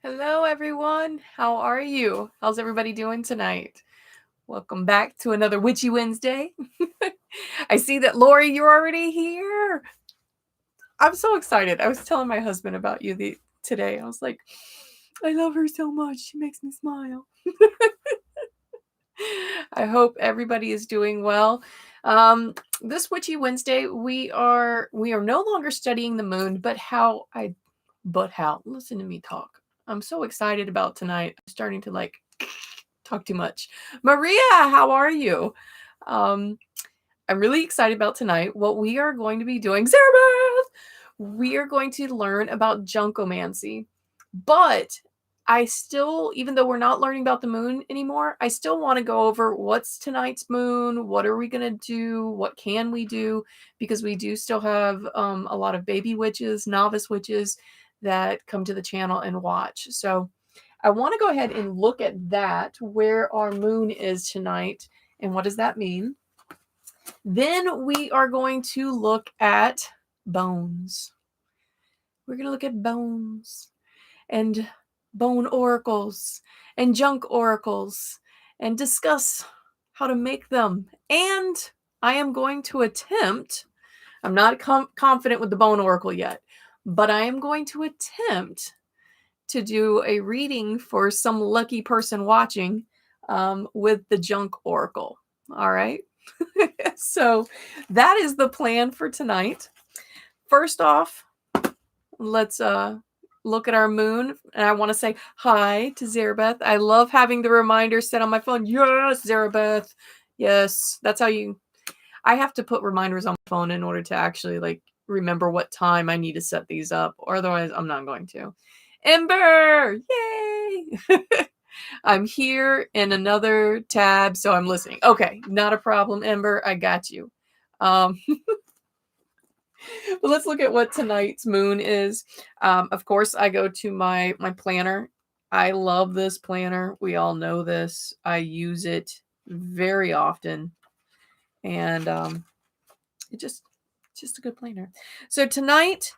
Hello, everyone. How are you? How's everybody doing tonight? Welcome back to another Witchy Wednesday. I see that, Lori, you're already here. I'm so excited. I was telling my husband about you today. I was like, I love her so much. She makes me smile. I hope everybody is doing well. This Witchy Wednesday, we are no longer studying the moon, but how. Listen to me talk. I'm so excited about tonight. I'm starting to talk too much. Maria, how are you? I'm really excited about tonight. What we are going to be doing, Zarabeth, we are going to learn about junkomancy. But I still, even though we're not learning about the moon anymore, I still want to go over what's tonight's moon, what are we going to do, what can we do, because we do still have a lot of baby witches, novice witches that come to the channel and watch. So I want to go ahead and look at that, where our moon is tonight, and what does that mean. Then we are going to look at bones. We're going to look at bones and bone oracles and junk oracles and discuss how to make them. And I am going to attempt, I'm not confident with the bone oracle yet, but I am going to attempt to do a reading for some lucky person watching with the junk oracle. All right. So that is the plan for tonight. First off, let's look at our moon. And I want to say hi to Zarabeth. I love having the reminder set on my phone. Yes, Zarabeth. Yes, that's how I have to put reminders on my phone in order to actually remember what time I need to set these up, or otherwise I'm not going to. Ember, yay! I'm here in another tab, so I'm listening. Okay, not a problem, Ember. I got you. But let's look at what tonight's moon is. Of course, I go to my planner. I love this planner. We all know this. I use it very often, and it's just a good planner. So tonight,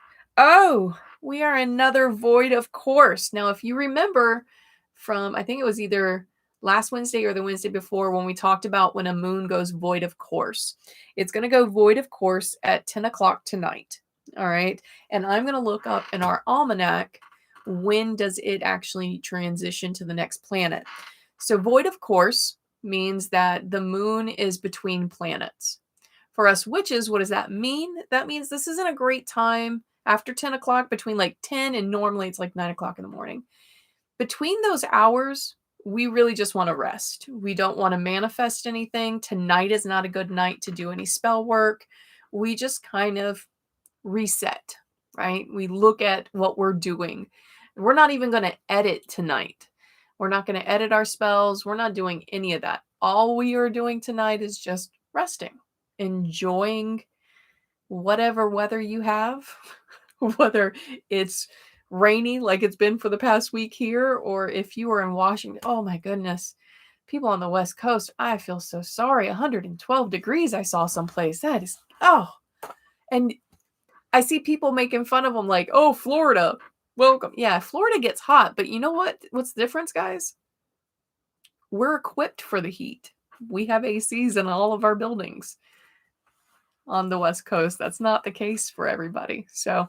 we are another void of course. Now, if you remember from, I think it was either last Wednesday or the Wednesday before, when we talked about when a moon goes void of course, it's going to go void of course at 10 o'clock tonight. All right. And I'm going to look up in our almanac, when does it actually transition to the next planet? So void of course means that the moon is between planets. For us witches, what does that mean? That means this isn't a great time after 10 o'clock, between 10 and normally it's 9 o'clock in the morning. Between those hours, we really just want to rest. We don't want to manifest anything. Tonight is not a good night to do any spell work. We just kind of reset, right? We look at what we're doing. We're not even going to edit tonight. We're not going to edit our spells. We're not doing any of that. All we are doing tonight is just resting, enjoying whatever weather you have, whether it's rainy like it's been for the past week here, or if you are in Washington. Oh my goodness. People on the West Coast, I feel so sorry. 112 degrees I saw someplace. That is, and I see people making fun of them like, oh, Florida, welcome. Yeah, Florida gets hot, but you know what? What's the difference, guys? We're equipped for the heat. We have ACs in all of our buildings. On the West Coast, that's not the case for everybody. So,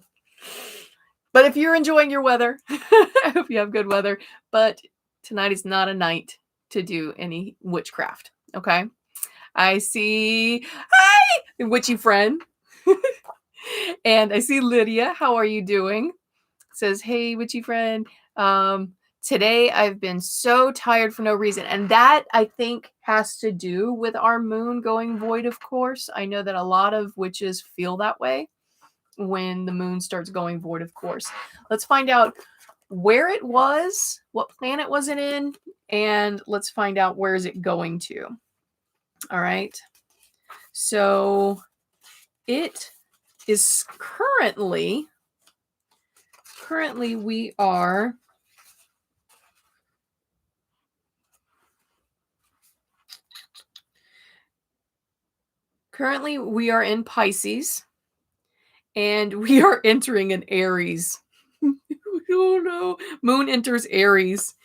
but if you're enjoying your weather, I hope you have good weather. But tonight is not a night to do any witchcraft. Okay. I see, hi, witchy friend. And I see Lydia. How are you doing? Says, hey, witchy friend. Today I've been so tired for no reason. And that, I think, has to do with our moon going void, of course. I know that a lot of witches feel that way when the moon starts going void, of course. Let's find out where it was, what planet was it in, and let's find out where is it going to. All right. So it is currently we are in Pisces, and we are entering an Aries. Oh no. Moon enters Aries.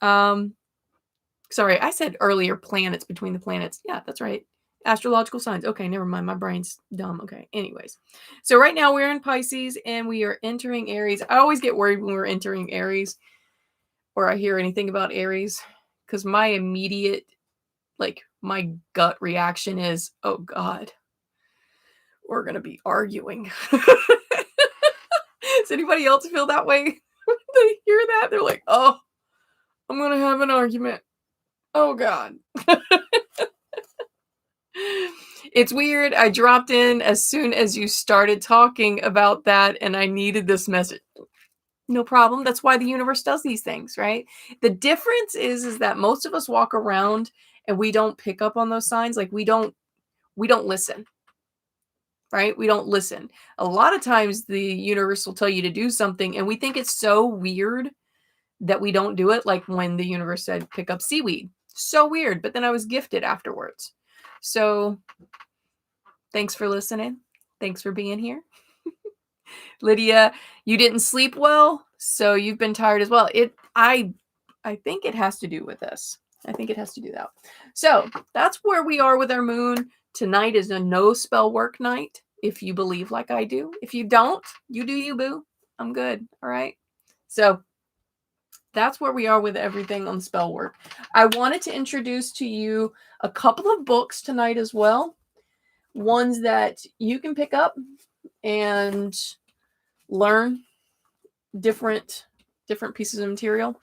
Sorry, I said earlier planets between the planets. Yeah, that's right. Astrological signs. Okay, never mind. My brain's dumb. Okay. Anyways. So right now we're in Pisces and we are entering Aries. I always get worried when we're entering Aries or I hear anything about Aries because my immediate, like, my gut reaction is, oh God, we're going to be arguing. Does anybody else feel that way? When they hear that, they're like, oh, I'm going to have an argument. Oh God. It's weird. I dropped in as soon as you started talking about that, and I needed this message. No problem. That's why the universe does these things, right? The difference is that most of us walk around and we don't pick up on those signs. Like we don't listen, right? We don't listen. A lot of times the universe will tell you to do something, and we think it's so weird that we don't do it. Like when the universe said, pick up seaweed. So weird. But then I was gifted afterwards. So thanks for listening. Thanks for being here. Lydia, you didn't sleep well, so you've been tired as well. I think it has to do with this. I think it has to do that. So that's where we are with our moon. Tonight is a no spell work night, if you believe like I do. If you don't, you do you, boo. I'm good. All right. So that's where we are with everything on spell work. I wanted to introduce to you a couple of books tonight as well. Ones that you can pick up and learn different pieces of material.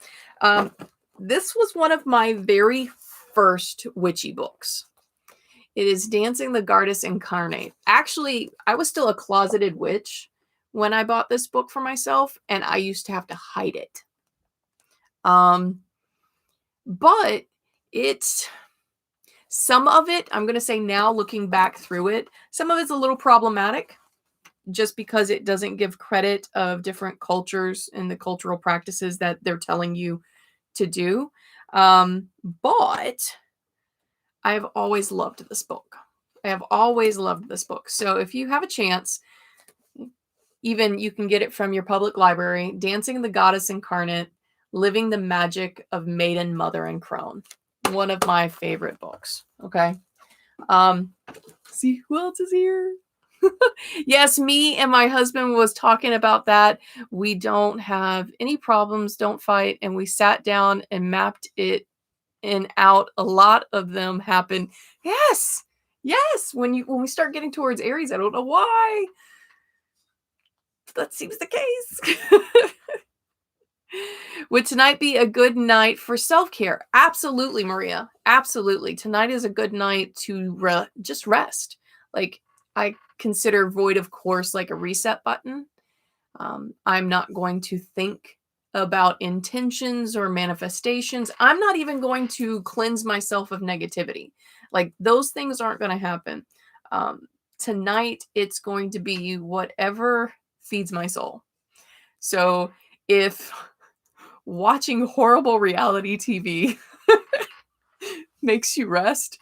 This was one of my very first witchy books. It is Dancing the Goddess Incarnate. Actually, I was still a closeted witch when I bought this book for myself, and I used to have to hide it. But it's some of it, I'm going to say now, looking back through it, some of it's a little problematic just because it doesn't give credit of different cultures and the cultural practices that they're telling you to do. But I've always loved this book. I have always loved this book. So if you have a chance, even you can get it from your public library, Dancing the Goddess Incarnate, Living the Magic of Maiden, Mother, and Crone. One of my favorite books. Okay. See who else is here? Yes, me and my husband was talking about that. We don't have any problems, don't fight, and we sat down and mapped it and out. A lot of them happen. Yes. When we start getting towards Aries, I don't know why. That seems the case. Would tonight be a good night for self-care? Absolutely, Maria. Absolutely. Tonight is a good night to just rest. Like, I consider Void of Course like a reset button. I'm not going to think about intentions or manifestations. I'm not even going to cleanse myself of negativity. Like, those things aren't going to happen. Tonight, it's going to be whatever feeds my soul. So if watching horrible reality TV makes you rest,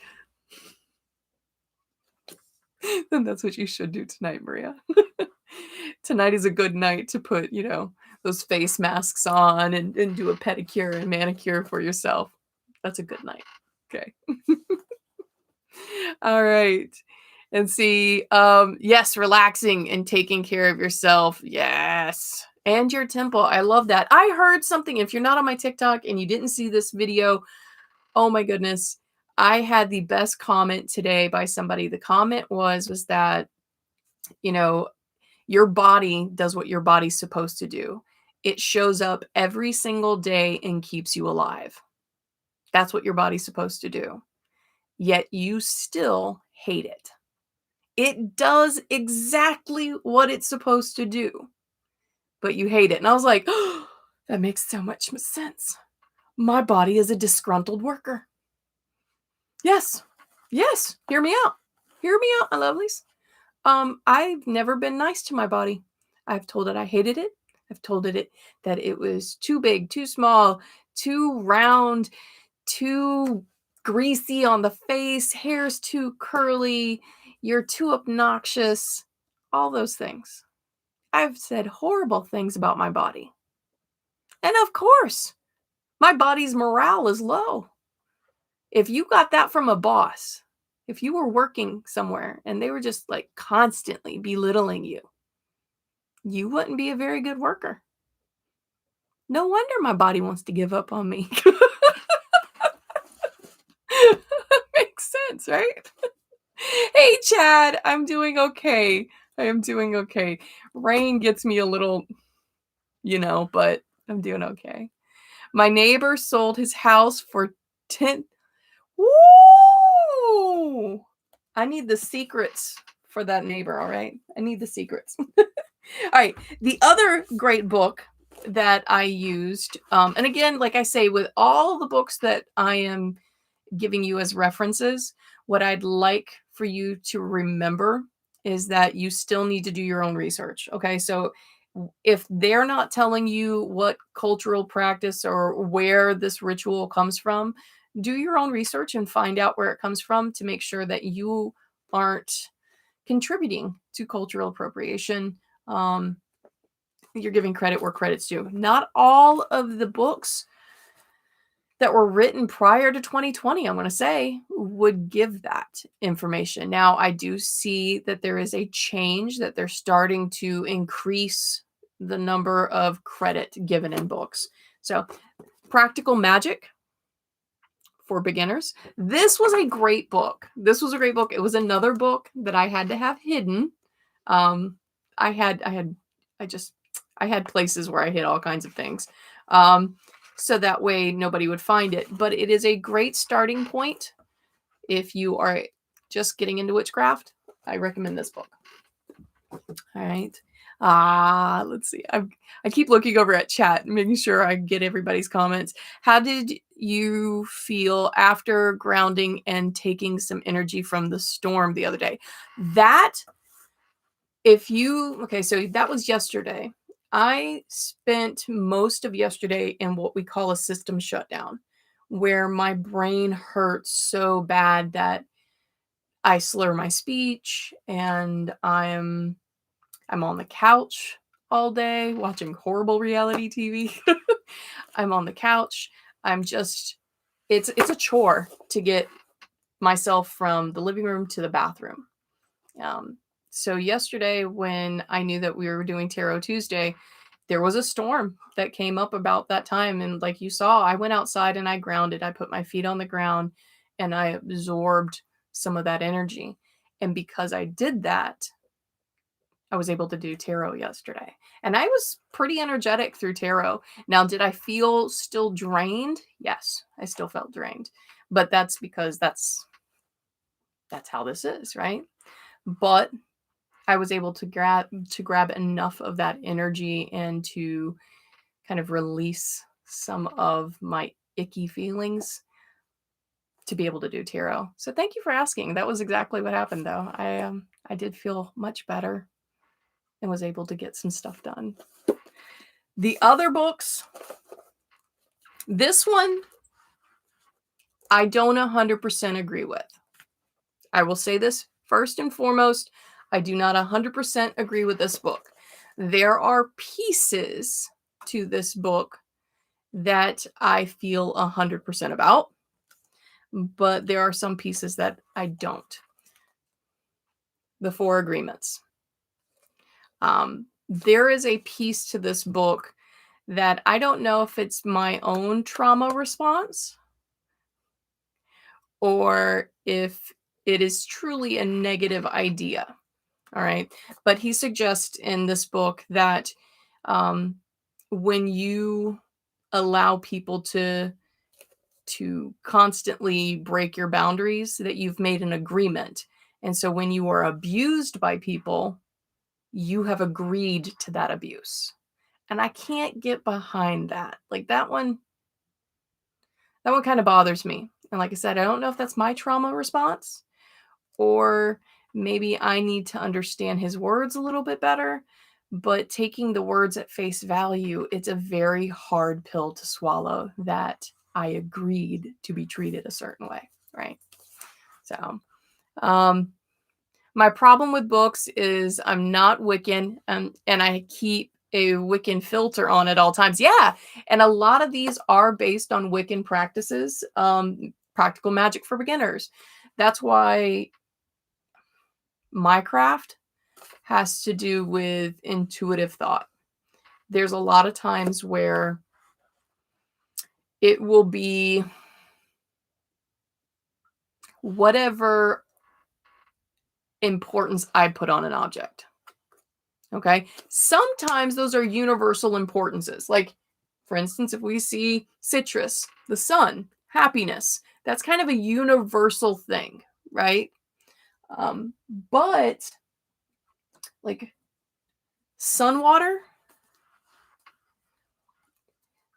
then that's what you should do tonight, Maria. Tonight is a good night to put, those face masks on and do a pedicure and manicure for yourself. That's a good night. Okay. All right. And see, yes, relaxing and taking care of yourself. Yes. And your temple. I love that. I heard something. If you're not on my TikTok and you didn't see this video, oh my goodness. I had the best comment today by somebody. The comment was that, your body does what your body's supposed to do. It shows up every single day and keeps you alive. That's what your body's supposed to do. Yet you still hate it. It does exactly what it's supposed to do, but you hate it. And I was like, oh, that makes so much sense. My body is a disgruntled worker. Yes. Hear me out, my lovelies. I've never been nice to my body. I've told it I hated it. I've told it that it was too big, too small, too round, too greasy on the face, hair's too curly, you're too obnoxious, all those things. I've said horrible things about my body. And of course, my body's morale is low. If you got that from a boss, if you were working somewhere and they were just like constantly belittling you, you wouldn't be a very good worker. No wonder my body wants to give up on me. Makes sense, right? Hey, Chad, I'm doing okay. I am doing okay. Rain gets me a little, but I'm doing okay. My neighbor sold his house for 10. Woo! I need the secrets for that neighbor, all right? I need the secrets. All right. The other great book that I used, and again, like I say, with all the books that I am giving you as references, what I'd like for you to remember is that you still need to do your own research. Okay. So if they're not telling you what cultural practice or where this ritual comes from, do your own research and find out where it comes from to make sure that you aren't contributing to cultural appropriation. Um, you're giving credit where credit's due. Not all of the books that were written prior to 2020, I'm going to say, would give that information. Now, I do see that there is a change, that they're starting to increase the number of credit given in books. So, Practical Magic for Beginners. This was a great book. This was a great book. It was another book that I had to have hidden. Um, I had places where I hid all kinds of things. So that way nobody would find it. But it is a great starting point if you are just getting into witchcraft. I recommend this book. All right. Let's see. I keep looking over at chat, making sure I get everybody's comments. How did you feel after grounding and taking some energy from the storm the other day? So that was yesterday. I spent most of yesterday in what we call a system shutdown, where my brain hurts so bad that I slur my speech and I'm on the couch all day watching horrible reality TV. I'm on the couch. I'm just it's a chore to get myself from the living room to the bathroom. So yesterday when I knew that we were doing Tarot Tuesday, there was a storm that came up about that time. And like you saw, I went outside and I grounded. I put my feet on the ground and I absorbed some of that energy. And because I did that, I was able to do tarot yesterday. And I was pretty energetic through tarot. Now, did I feel still drained? Yes, I still felt drained. But that's because that's how this is, right? But I was able to grab enough of that energy and to kind of release some of my icky feelings to be able to do tarot. So thank you for asking. That was exactly what happened, though. I did feel much better and was able to get some stuff done. The other books, this one I don't 100% agree with. I will say this first and foremost, I do not 100% agree with this book. There are pieces to this book that I feel 100% about, but there are some pieces that I don't. The Four Agreements. There is a piece to this book that I don't know if it's my own trauma response or if it is truly a negative idea. All right. But he suggests in this book that when you allow people to constantly break your boundaries, that you've made an agreement. And so when you are abused by people, you have agreed to that abuse. And I can't get behind that. Like that one kind of bothers me. And like I said, I don't know if that's my trauma response or maybe I need to understand his words a little bit better. But taking the words at face value, it's a very hard pill to swallow that I agreed to be treated a certain way, right? So, my problem with books is I'm not Wiccan, and I keep a Wiccan filter on at all times. Yeah, and a lot of these are based on Wiccan practices, practical magic for beginners. That's why my craft has to do with intuitive thought. There's a lot of times where it will be whatever importance I put on an object. Okay. Sometimes those are universal importances. Like, for instance, if we see citrus, the sun, happiness, that's kind of a universal thing, right? But like sun water,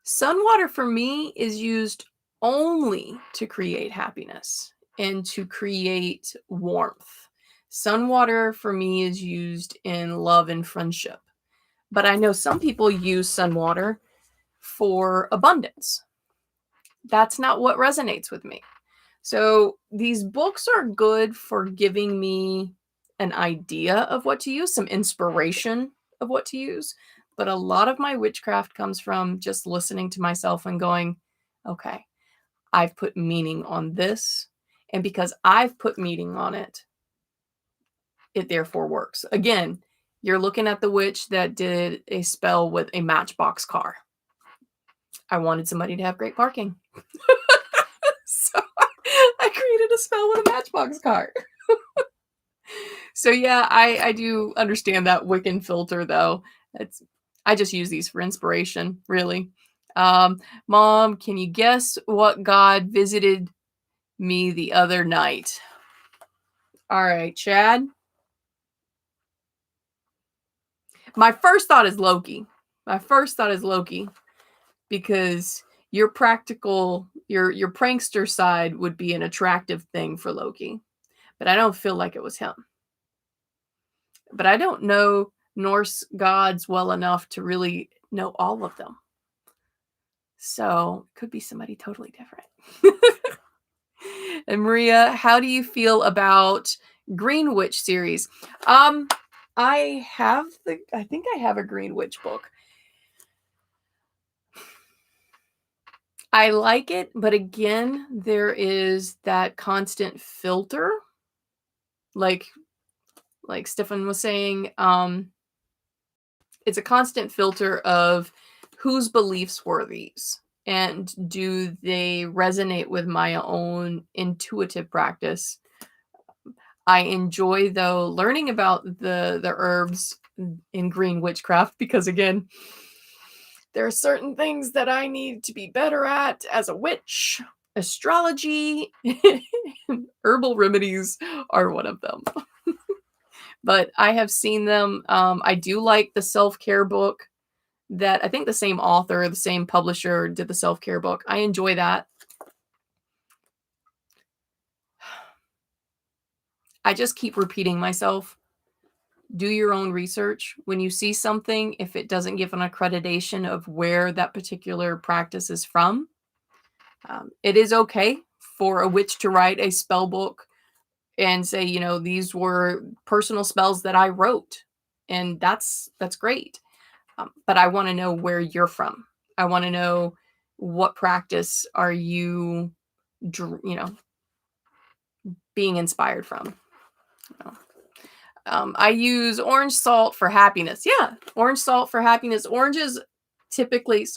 sun water for me is used only to create happiness and to create warmth. Sun water for me is used in love and friendship. But I know some people use sun water for abundance. That's not what resonates with me. So these books are good for giving me an idea of what to use, some inspiration of what to use. But a lot of my witchcraft comes from just listening to myself and going, okay, I've put meaning on this. And because I've put meaning on it, it therefore works. Again, you're looking at the witch that did a spell with a Matchbox car. I wanted somebody to have great parking. So I created a spell with a Matchbox car. So yeah, I do understand that Wiccan filter though. I just use these for inspiration, really. Mom, can you guess what god visited me the other night? All right, Chad. My first thought is Loki. Because your practical, your prankster side would be an attractive thing for Loki. But I don't feel like it was him. But I don't know Norse gods well enough to really know all of them. So it could be somebody totally different. And Maria, how do you feel about Green Witch series? I think I have a Green Witch book. I like it, but again, there is that constant filter. Like Stefan was saying, it's a constant filter of whose beliefs were these, and do they resonate with my own intuitive practice. I enjoy, though, learning about the herbs in green witchcraft, because again, there are certain things that I need to be better at as a witch. Astrology, herbal remedies are one of them. But I have seen them. I do like the self-care book that I think the same author, the same publisher did the self-care book. I enjoy that. I just keep repeating myself. Do your own research. When you see something, if it doesn't give an accreditation of where that particular practice is from, it is okay for a witch to write a spell book and say, these were personal spells that I wrote. And that's great. But I want to know where you're from. I want to know what practice are you, being inspired from. I use orange salt for happiness. Yeah, orange salt for happiness. Oranges typically,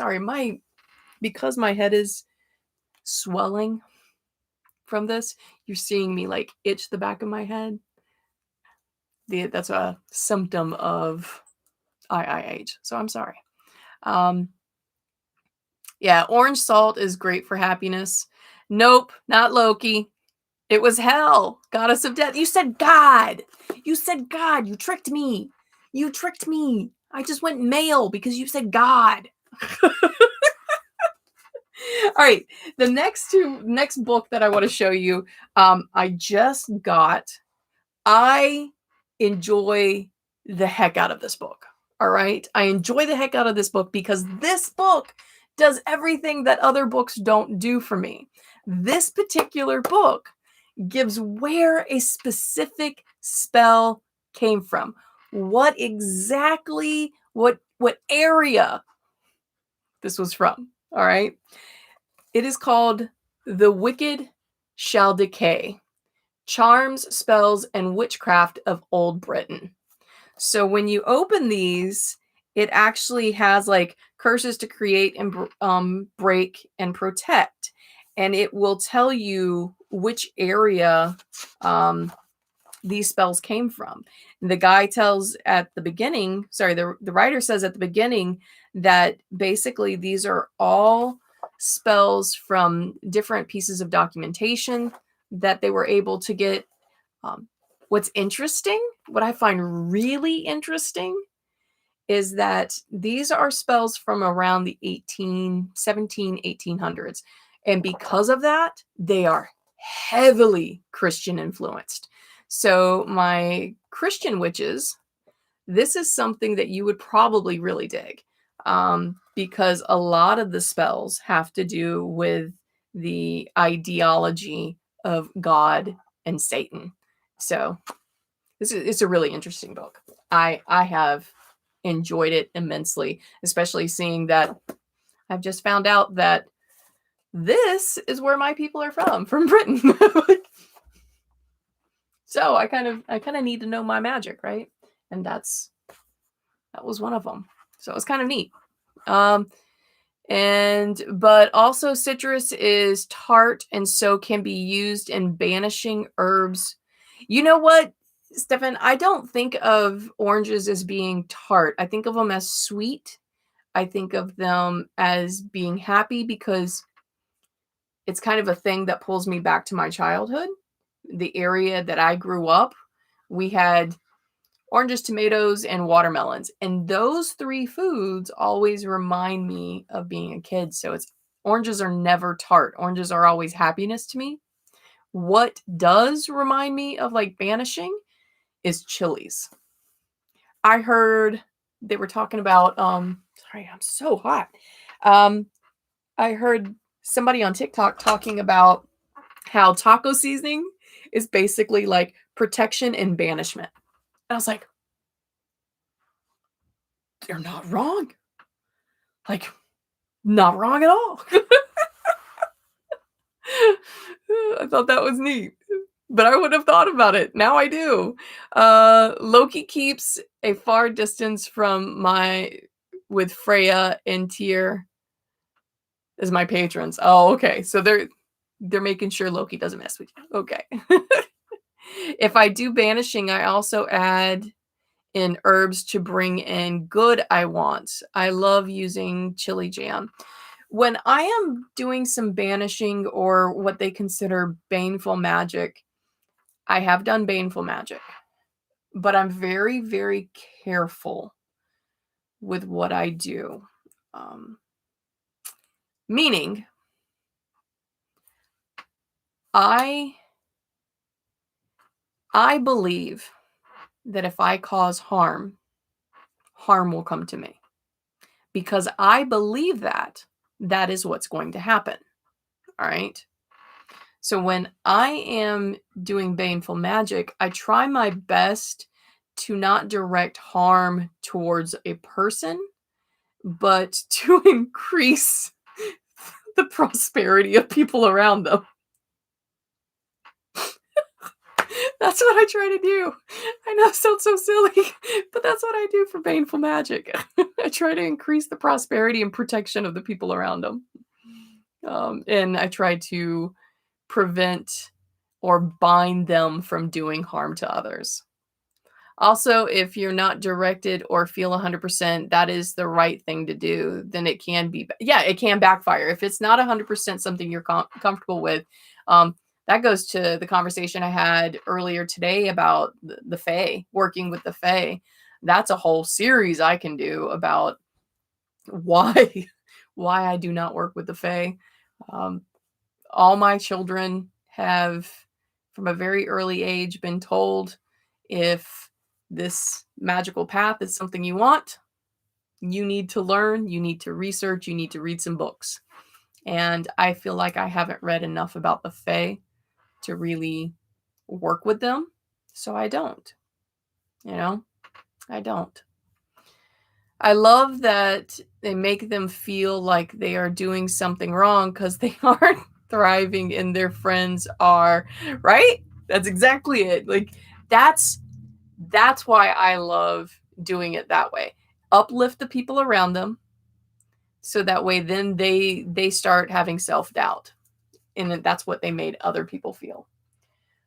because my head is swelling from this, you're seeing me like itch the back of my head. That's a symptom of IIH. So I'm sorry. Yeah, orange salt is great for happiness. Nope, not Loki. It was Hel, goddess of death. You said God. You tricked me. I just went male because you said God. All right. The next book that I want to show you, I just got. I enjoy the heck out of this book. All right. I enjoy the heck out of this book because this book does everything that other books don't do for me. This particular book gives where a specific spell came from. what exactly, what area this was from. All right. It is called The Wicked Shall Decay: Charms, Spells, and Witchcraft of Old Britain. So when you open these, it actually has like curses to create and break and protect. And it will tell you which area these spells came from. And the guy tells at the beginning, the writer says at the beginning that basically these are all spells from different pieces of documentation that they were able to get. What's interesting, what I find really interesting, is that these are spells from around the 1800s. And because of that, they are heavily Christian influenced. So my Christian witches, this is something that you would probably really dig, because a lot of the spells have to do with the ideology of God and Satan. So it's a really interesting book. I have enjoyed it immensely, especially seeing that I've just found out that this is where my people are from Britain. So I kind of need to know my magic, right? And that was one of them. So it was kind of neat. But also citrus is tart and so can be used in banishing herbs. You know what, Stefan? I don't think of oranges as being tart. I think of them as sweet. I think of them as being happy because it's kind of a thing that pulls me back to my childhood. The area that I grew up, we had oranges, tomatoes, and watermelons. And those three foods always remind me of being a kid. So oranges are never tart. Oranges are always happiness to me. What does remind me of like banishing is chilies. I heard they were talking about sorry, I'm so hot. I heard somebody on TikTok talking about how taco seasoning is basically like protection and banishment. And I was like, they're not wrong. Like, not wrong at all. I thought that was neat. But I wouldn't have thought about it. Now I do. Loki keeps a far distance from with Freya and Tyr as my patrons. Oh, okay. So they're making sure Loki doesn't mess with you. Okay. If I do banishing, I also add in herbs to bring in good I want. I love using chili jam. When I am doing some banishing or what they consider baneful magic, I have done baneful magic, but I'm very, very careful with what I do. Meaning, I believe that if I cause harm, harm will come to me. Because I believe that is what's going to happen. All right. So when I am doing baneful magic, I try my best to not direct harm towards a person, but to increase the prosperity of people around them. That's what I try to do. I know it sounds so silly, but that's what I do for baneful magic. I try to increase the prosperity and protection of the people around them. And I try to prevent or bind them from doing harm to others. Also, if you're not directed or feel 100% that is the right thing to do, then it can backfire. If it's not 100% something you're comfortable with, that goes to the conversation I had earlier today about the Fae, working with the Fae. That's a whole series I can do about why I do not work with the Fae. All my children have, from a very early age, been told if this magical path is something you want, you need to learn, you need to research, you need to read some books. And I feel like I haven't read enough about the Fae to really work with them, so I don't, you know? I don't. I love that they make them feel like they are doing something wrong because they aren't thriving and their friends are, right? That's exactly it. Like that's why I love doing it that way. Uplift the people around them so that way then they start having self-doubt. And that's what they made other people feel.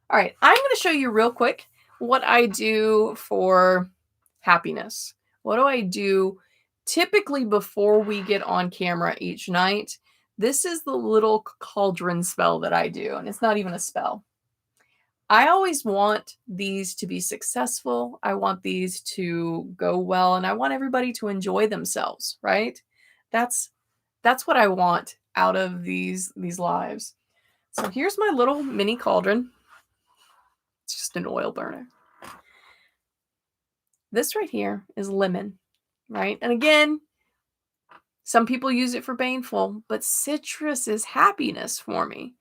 All right, I'm going to show you real quick what I do for happiness. What do I do typically before we get on camera each night? This is the little cauldron spell that I do, and it's not even a spell. I always want these to be successful. I want these to go well, and I want everybody to enjoy themselves, right? That's what I want out of these lives. So here's my little mini cauldron. It's just an oil burner. This right here is lemon, right? And again, some people use it for baneful, but citrus is happiness for me.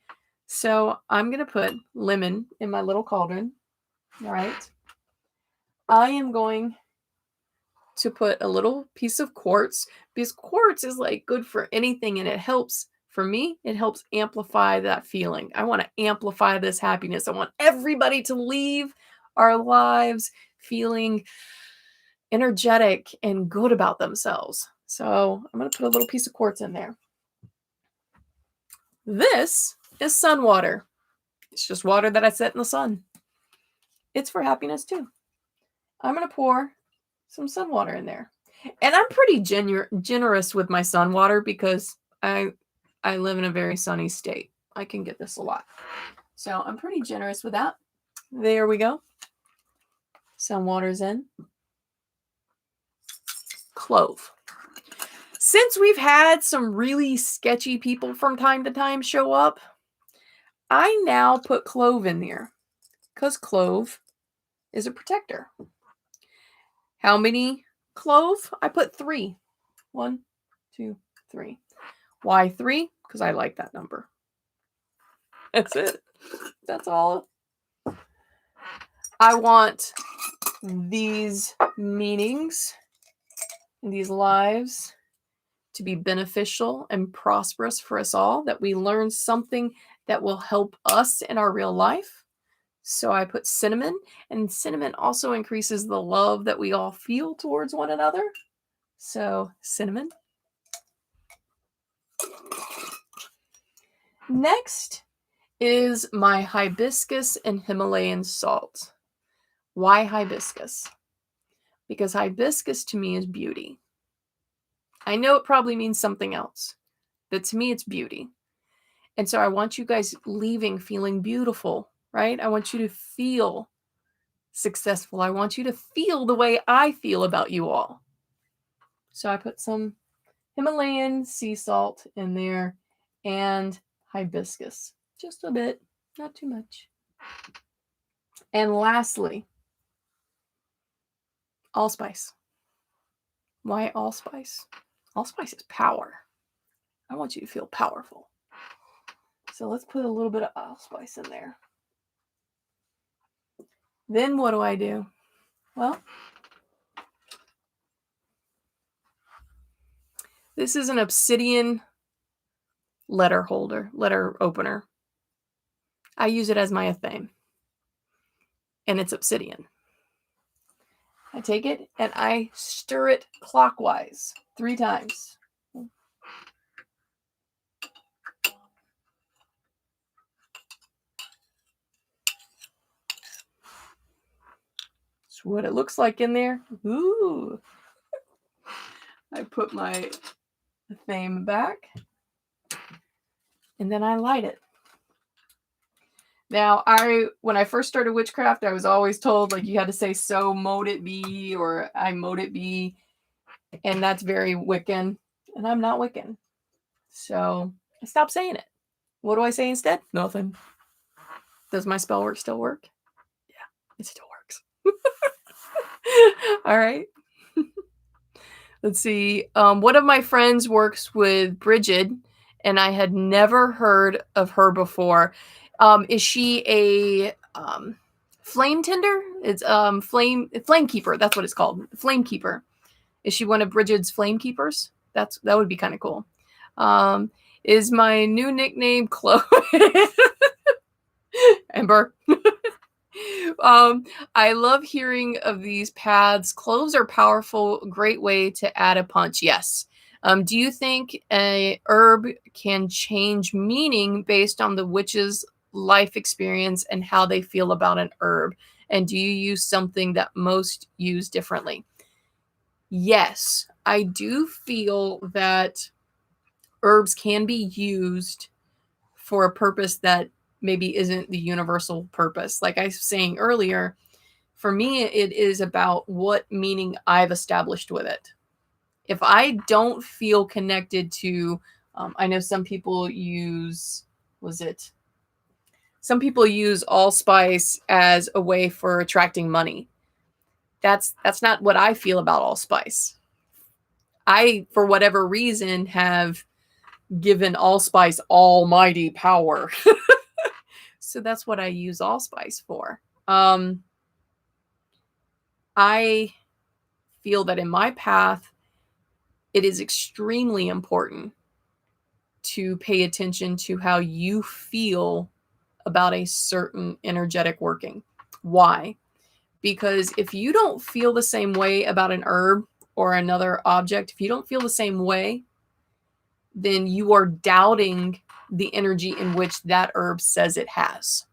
So I'm going to put lemon in my little cauldron, all right? I am going to put a little piece of quartz because quartz is like good for anything and it helps. For me, it helps amplify that feeling. I want to amplify this happiness. I want everybody to leave our lives feeling energetic and good about themselves. So I'm going to put a little piece of quartz in there. This is sun water. It's just water that I set in the sun. It's for happiness too. I'm going to pour some sun water in there. And I'm pretty generous with my sun water because I live in a very sunny state. I can get this a lot. So I'm pretty generous with that. There we go. Sun water's in. Clove. Since we've had some really sketchy people from time to time show up, I now put clove in there because clove is a protector. How many clove? I put 3. 1, 2, 3. Why 3? Because I like that number. That's it. That's all. I want these meetings, these lives to be beneficial and prosperous for us all, that we learn something that will help us in our real life. So I put cinnamon, and cinnamon also increases the love that we all feel towards one another. So cinnamon. Next is my hibiscus and Himalayan salt. Why hibiscus? Because hibiscus to me is beauty. I know it probably means something else, but to me it's beauty. And so I want you guys leaving feeling beautiful, right? I want you to feel successful. I want you to feel the way I feel about you all. So I put some Himalayan sea salt in there and hibiscus. Just a bit, not too much. And lastly, allspice. Why allspice? Allspice is power. I want you to feel powerful. So let's put a little bit of allspice in there. Then what do? Well, this is an obsidian letter opener. I use it as my theme. And it's obsidian. I take it and I stir it clockwise 3 times. That's what it looks like in there. Ooh. I put my theme back. And then I light it. Now, when I first started witchcraft, I was always told, like, you had to say, so mote it be, or I mote it be. And that's very Wiccan. And I'm not Wiccan. So I stopped saying it. What do I say instead? Nothing. Does my spell work still work? Yeah, it still works. All right. Let's see. One of my friends works with Bridget, and I had never heard of her before. Is she a Flame Tender? It's Flame Keeper. That's what it's called. Flame Keeper. Is she one of Bridget's Flame Keepers? That would be kind of cool. Is my new nickname Chloe? Ember. I love hearing of these paths. Cloves are powerful, great way to add a punch. Yes. Do you think a herb can change meaning based on the witch's life experience and how they feel about an herb? And do you use something that most use differently? Yes, I do feel that herbs can be used for a purpose that maybe isn't the universal purpose. Like I was saying earlier, for me, it is about what meaning I've established with it. If I don't feel connected to, I know some people use, some people use allspice as a way for attracting money. That's not what I feel about allspice. I, for whatever reason, have given allspice almighty power. So that's what I use allspice for. I feel that in my path, it is extremely important to pay attention to how you feel about a certain energetic working. Why? Because if you don't feel the same way about an herb or another object, if you don't feel the same way, then you are doubting the energy in which that herb says it has,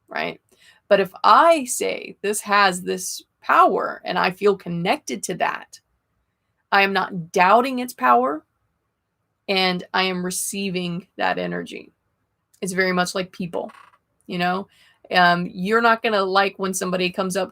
right? But if I say this has this power and I feel connected to that, I am not doubting its power and I am receiving that energy. It's very much like people, you know? You're not going to like when somebody comes up